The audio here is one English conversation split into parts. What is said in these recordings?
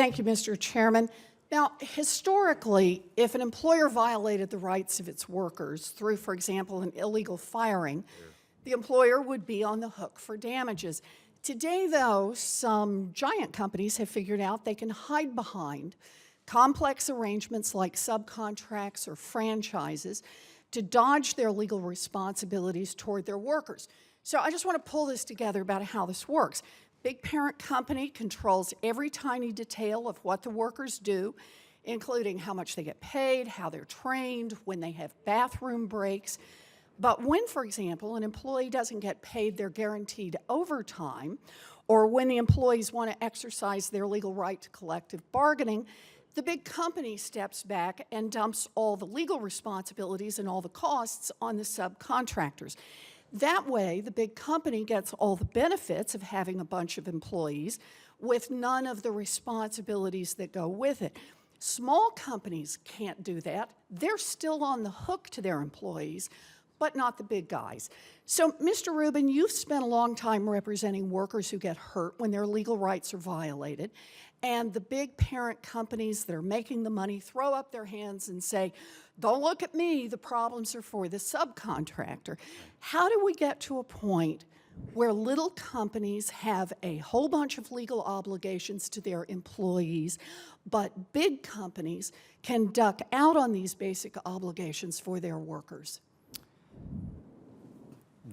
Thank you, Mr. Chairman. Now, historically, if an employer violated the rights of its workers through, for example, an illegal firing, the employer would be on the hook for damages. Today, though, some giant companies have figured out they can hide behind complex arrangements like subcontracts or franchises to dodge their legal responsibilities toward their workers. So I just want to pull this together about how this works. Big parent company controls every tiny detail of what the workers do, including how much they get paid, how they're trained, when they have bathroom breaks. But when, for example, an employee doesn't get paid their guaranteed overtime, or when the employees want to exercise their legal right to collective bargaining, the big company steps back and dumps all the legal responsibilities and all the costs on the subcontractors. That way, the big company gets all the benefits of having a bunch of employees with none of the responsibilities that go with it. Small companies can't do that. They're still on the hook to their employees, but not the big guys. So, Mr. Rubin, you've spent a long time representing workers who get hurt when their legal rights are violated, and the big parent companies that are making the money throw up their hands and say, don't look at me, the problems are for the subcontractor. How do we get to a point where little companies have a whole bunch of legal obligations to their employees, but big companies can duck out on these basic obligations for their workers?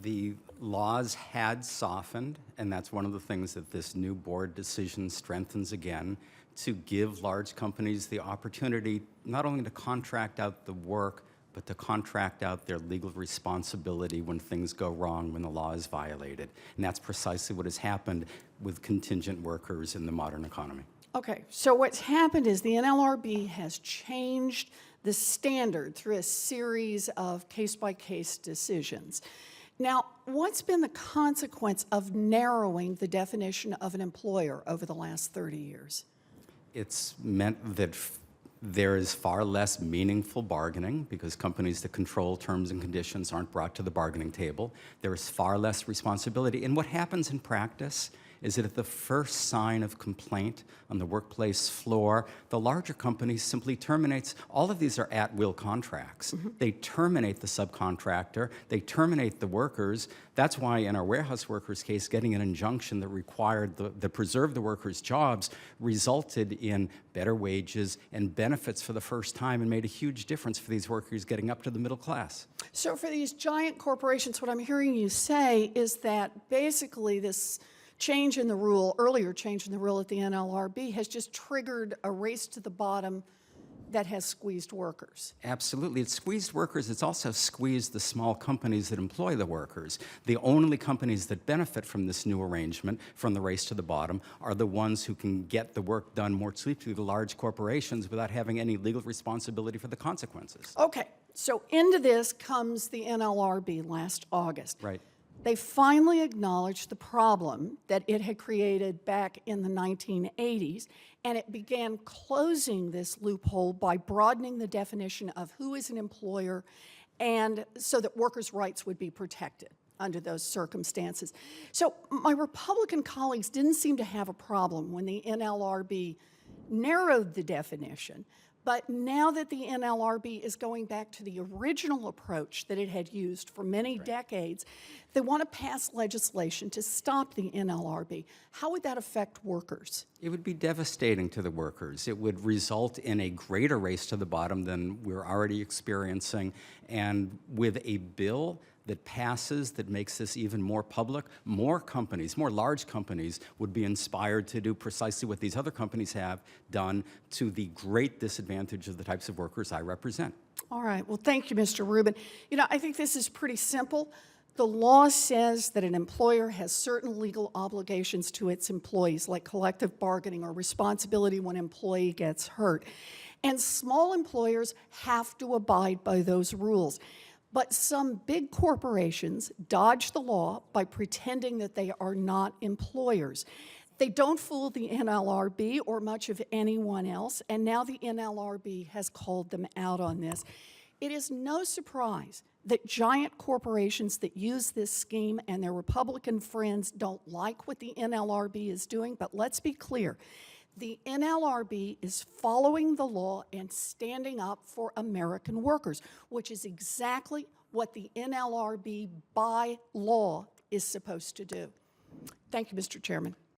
The laws had softened, and that's one of the things that this new board decision strengthens again, to give large companies the opportunity not only to contract out the work, but to contract out their legal responsibility when things go wrong, when the law is violated. And that's precisely what has happened with contingent workers in the modern economy. Okay, so what's happened is the NLRB has changed the standard through a series of case-by-case decisions. Now, what's been the consequence of narrowing the definition of an employer over the last 30 years? It's meant that there is far less meaningful bargaining because companies that control terms and conditions aren't brought to the bargaining table. There is far less responsibility. And what happens in practice is that at the first sign of complaint on the workplace floor, the larger companies simply terminates. All of these are at-will contracts. They terminate the subcontractor. They terminate the workers. That's why in our warehouse workers case, getting an injunction that required that preserved the workers' jobs resulted in better wages and benefits for the first time and made a huge difference for these workers getting up to the middle class. So for these giant corporations, what I'm hearing you say is that basically this change in the rule, earlier change in the rule at the NLRB, has just triggered a race to the bottom that has squeezed workers. Absolutely. It's squeezed workers. It's also squeezed the small companies that employ the workers. The only companies that benefit from this new arrangement, from the race to the bottom, are the ones who can get the work done more cheaply, the large corporations, without having any legal responsibility for the consequences. Okay, so into this comes the NLRB last August. Right. They finally acknowledged the problem that it had created back in the 1980s, and it began closing this loophole by broadening the definition of who is an employer, and so that workers' rights would be protected under those circumstances. So my Republican colleagues didn't seem to have a problem when the NLRB narrowed the definition. But now that the NLRB is going back to the original approach that it had used for many decades, they want to pass legislation to stop the NLRB. How would that affect workers? It would be devastating to the workers. It would result in a greater race to the bottom than we're already experiencing. And with a bill that passes that makes this even more public, more companies, more large companies would be inspired to do precisely what these other companies have done, to the great disadvantage of the types of workers I represent. All right, well, thank you, Mr. Rubin. You know, I think this is pretty simple. The law says that an employer has certain legal obligations to its employees, like collective bargaining or responsibility when an employee gets hurt. And small employers have to abide by those rules. But some big corporations dodge the law by pretending that they are not employers. They don't fool the NLRB or much of anyone else, and now the NLRB has called them out on this. It is no surprise that giant corporations that use this scheme and their Republican friends don't like what the NLRB is doing, but let's be clear. The NLRB is following the law and standing up for American workers, which is exactly what the NLRB by law is supposed to do. Thank you, Mr. Chairman.